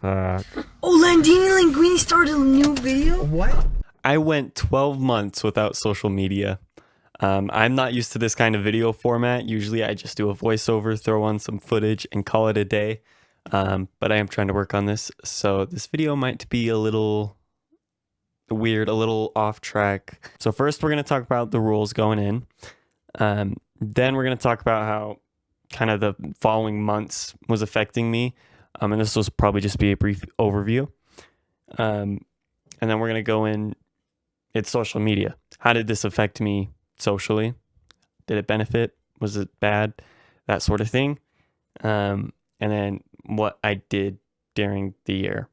that. Oh, Landini Linguini started a new video? What? I went 12 months without social media. I'm not used to this kind of video format. Usually I just do a voiceover, throw on some footage, and call it a day. But I am trying to work on this. So this video might be a little weird, a little off track. So first we're going to talk about the rules going in. Then we're going to talk about how kind of the following months was affecting me. And this will probably just be a brief overview. And then we're going to go in, it's social media. How did this affect me socially? Did it benefit? Was it bad? That sort of thing. And then what I did during the year.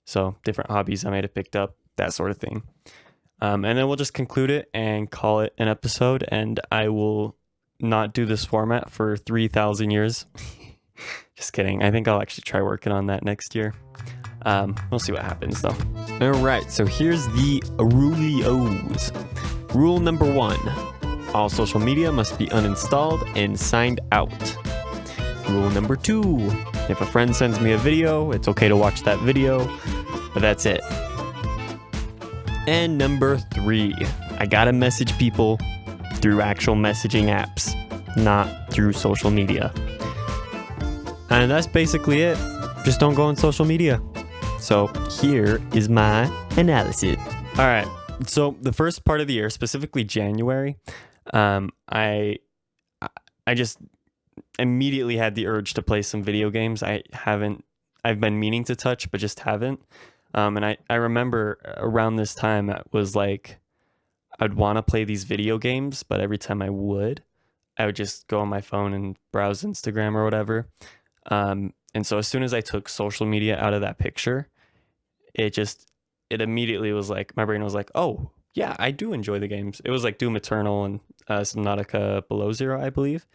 So different hobbies I might have picked up, that sort of thing. And then we'll just conclude it and call it an episode. And I will not do this format for 3,000 years. Just kidding. I think I'll actually try working on that next year. We'll see what happens though. All right, so here's the rulios. Rule number 1, all social media must be uninstalled and signed out. Rule number 2, if a friend sends me a video, it's okay to watch that video, but that's it. And number 3, I gotta message people through actual messaging apps, not through social media. And that's basically it. Just don't go on social media. So here is my analysis. All right. So the first part of the year, specifically January, I just immediately had the urge to play some video games. I've been meaning to touch, but just haven't. And I remember around this time, it was like, I'd want to play these video games, but every time I would just go on my phone and browse Instagram or whatever. And so as soon as I took social media out of that picture, it immediately was like, my brain was like, oh yeah, I do enjoy the games. It was like Doom Eternal and Subnautica Below Zero, I believe.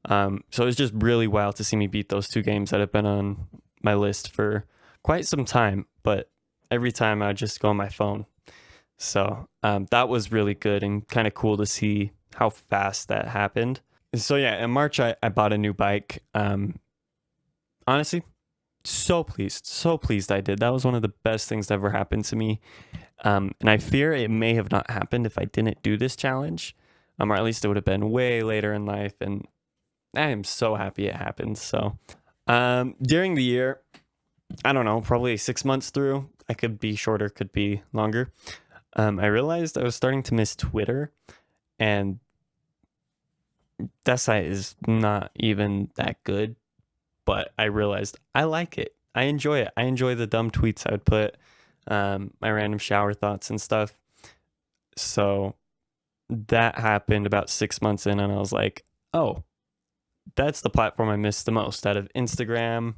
So it was just really wild to see me beat those 2 games that have been on my list for quite some time, but every time I'd just go on my phone. So that was really good and kind of cool to see how fast that happened. So yeah, in March, I bought a new bike. Honestly, so pleased I did. That was one of the best things that ever happened to me. And I fear it may have not happened if I didn't do this challenge, or at least it would have been way later in life. And I am so happy it happened. So during the year, I don't know, probably 6 months through, I could be shorter, could be longer. I realized I was starting to miss Twitter, and that site is not even that good. But I realized I like it. I enjoy it. I enjoy the dumb tweets I would put, my random shower thoughts and stuff. So that happened about 6 months in, and I was like, oh, that's the platform I missed the most out of Instagram.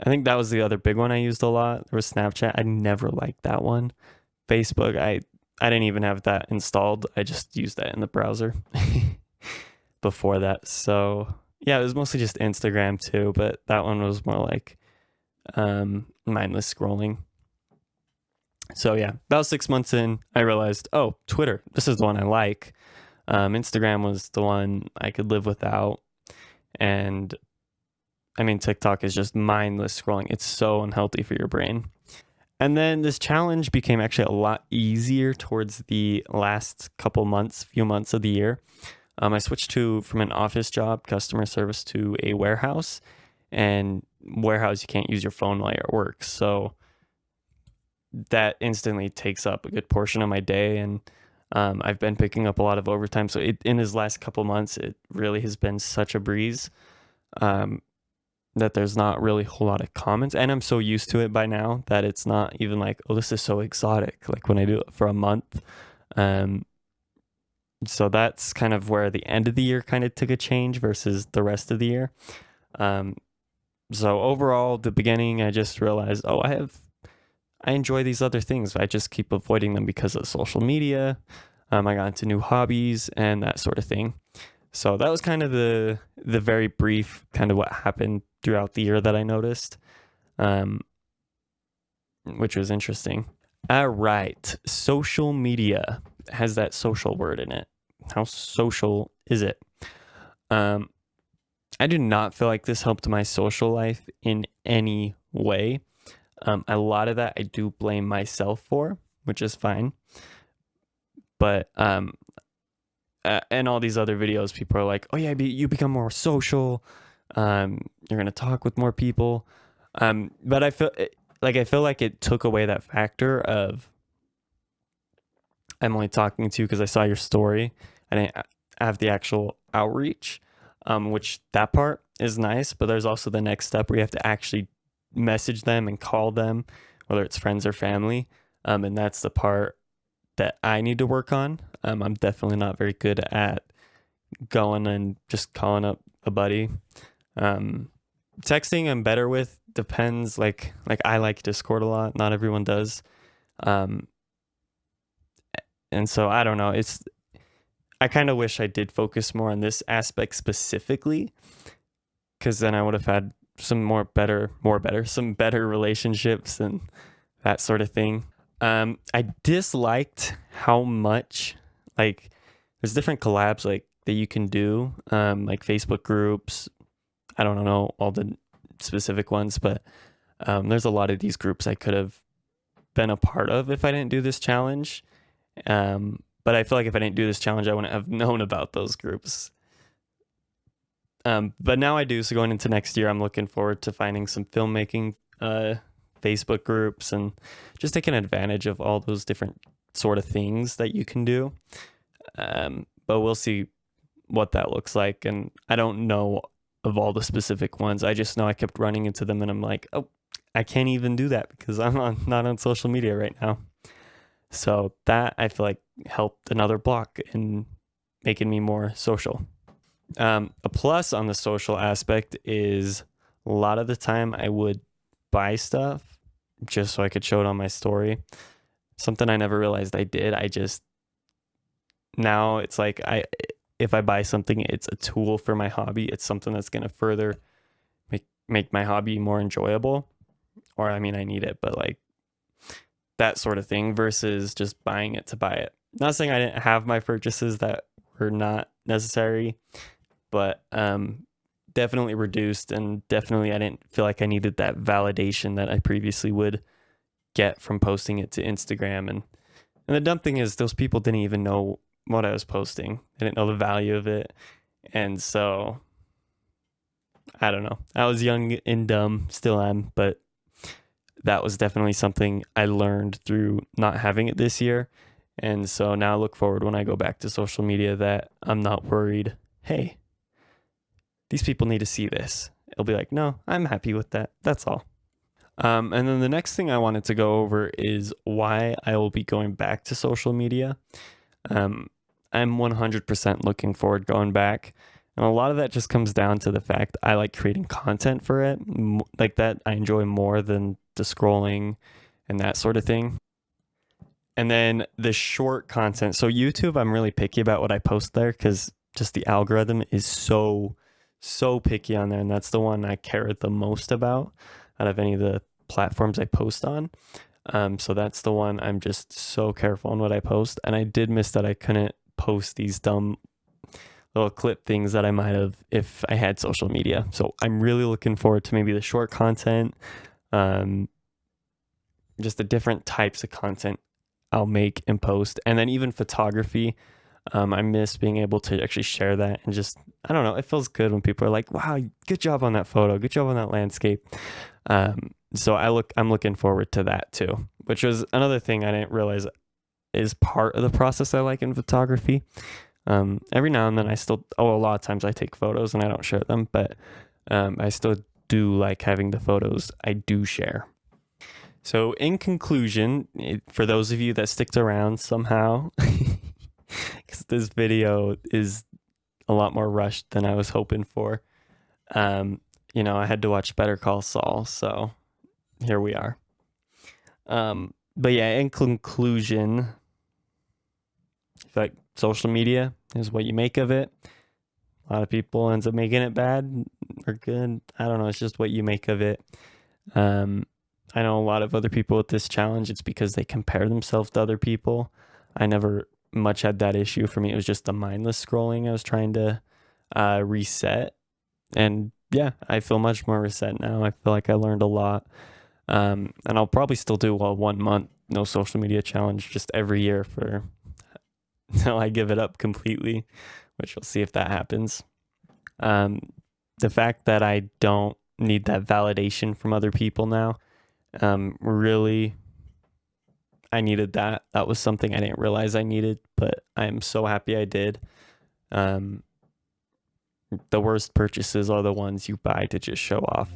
I think that was the other big one I used a lot. There was Snapchat. I never liked that one. Facebook, I didn't even have that installed. I just used that in the browser before that. So yeah, it was mostly just Instagram too, but that one was more like mindless scrolling. So yeah, about 6 months in, I realized, oh, Twitter, this is the one I like. Instagram was the one I could live without. And I mean, TikTok is just mindless scrolling. It's so unhealthy for your brain. And then this challenge became actually a lot easier towards the last few months of the year. I switched from an office job, customer service, to a warehouse. And warehouse, you can't use your phone while you're at work. So that instantly takes up a good portion of my day. And I've been picking up a lot of overtime. So in his last couple months, it really has been such a breeze that there's not really a whole lot of comments. And I'm so used to it by now that it's not even like, oh, this is so exotic, like when I do it for a month. So that's kind of where the end of the year kind of took a change versus the rest of the year. So overall, the beginning, I just realized, oh, I enjoy these other things. I just keep avoiding them because of social media. I got into new hobbies and that sort of thing. So that was kind of the very brief kind of what happened throughout the year that I noticed, which was interesting. All right. Social media has that social word in it. How social is it? I do not feel like this helped my social life in any way. A lot of that I do blame myself for, which is fine. But and all these other videos, people are like, oh yeah, you become more social. You're gonna talk with more people. But I feel like it took away that factor of I'm only talking to you because I saw your story. I didn't have the actual outreach, which that part is nice. But there's also the next step where you have to actually message them and call them, whether it's friends or family. And that's the part that I need to work on. I'm definitely not very good at going and just calling up a buddy. Texting I'm better with. Depends. Like I like Discord a lot. Not everyone does. And so I don't know. I kind of wish I did focus more on this aspect specifically, because then I would have had some better relationships and that sort of thing. I disliked how much, like, there's different collabs like that you can do, like Facebook groups. I don't know all the specific ones, but there's a lot of these groups I could have been a part of if I didn't do this challenge. But I feel like if I didn't do this challenge, I wouldn't have known about those groups. But now I do. So going into next year, I'm looking forward to finding some filmmaking Facebook groups and just taking advantage of all those different sort of things that you can do. But we'll see what that looks like. And I don't know of all the specific ones. I just know I kept running into them and I'm like, oh, I can't even do that because I'm not on social media right now. So that I feel like helped another block in making me more social. A plus on the social aspect is a lot of the time I would buy stuff just so I could show it on my story. Something I never realized I did. Now it's like if I buy something, it's a tool for my hobby. It's something that's going to further make my hobby more enjoyable. Or I mean, I need it, but like that sort of thing versus just buying it to buy it. Not saying I didn't have my purchases that were not necessary, but definitely reduced, and definitely I didn't feel like I needed that validation that I previously would get from posting it to Instagram. And the dumb thing is those people didn't even know what I was posting. They didn't know the value of it. And so I don't know. I was young and dumb, still am, but that was definitely something I learned through not having it this year. And so now I look forward when I go back to social media that I'm not worried, hey, these people need to see this. It'll be like, no, I'm happy with that. That's all. And then the next thing I wanted to go over is why I will be going back to social media. I'm 100% looking forward going back. And a lot of that just comes down to the fact I like creating content for it. Like that I enjoy more than the scrolling and that sort of thing. And then the short content. So YouTube, I'm really picky about what I post there because just the algorithm is so picky on there. And that's the one I care the most about out of any of the platforms I post on. So that's the one I'm just so careful on what I post. And I did miss that I couldn't post these dumb little clip things that I might have if I had social media. So I'm really looking forward to maybe the short content, just the different types of content I'll make and post. And then even photography. I miss being able to actually share that and just, I don't know, it feels good when people are like, wow, good job on that photo. Good job on that landscape. So I'm looking forward to that too, which was another thing I didn't realize is part of the process I like in photography. Every now and then a lot of times I take photos and I don't share them, but I still do like having the photos I do share. So in conclusion, for those of you that sticked around somehow, because this video is a lot more rushed than I was hoping for, I had to watch Better Call Saul, so here we are. But yeah, in conclusion, I feel like social media is what you make of it. A lot of people ends up making it bad or good. I don't know. It's just what you make of it. I know a lot of other people with this challenge, it's because they compare themselves to other people. I never much had that issue. For me, it was just the mindless scrolling I was trying to reset. And yeah, I feel much more reset now. I feel like I learned a lot. And I'll probably still do a 1 month no social media challenge just every year for until I give it up completely, which we'll see if that happens. The fact that I don't need that validation from other people now, really, I needed that. That was something I didn't realize I needed, but I'm so happy I did. The worst purchases are the ones you buy to just show off.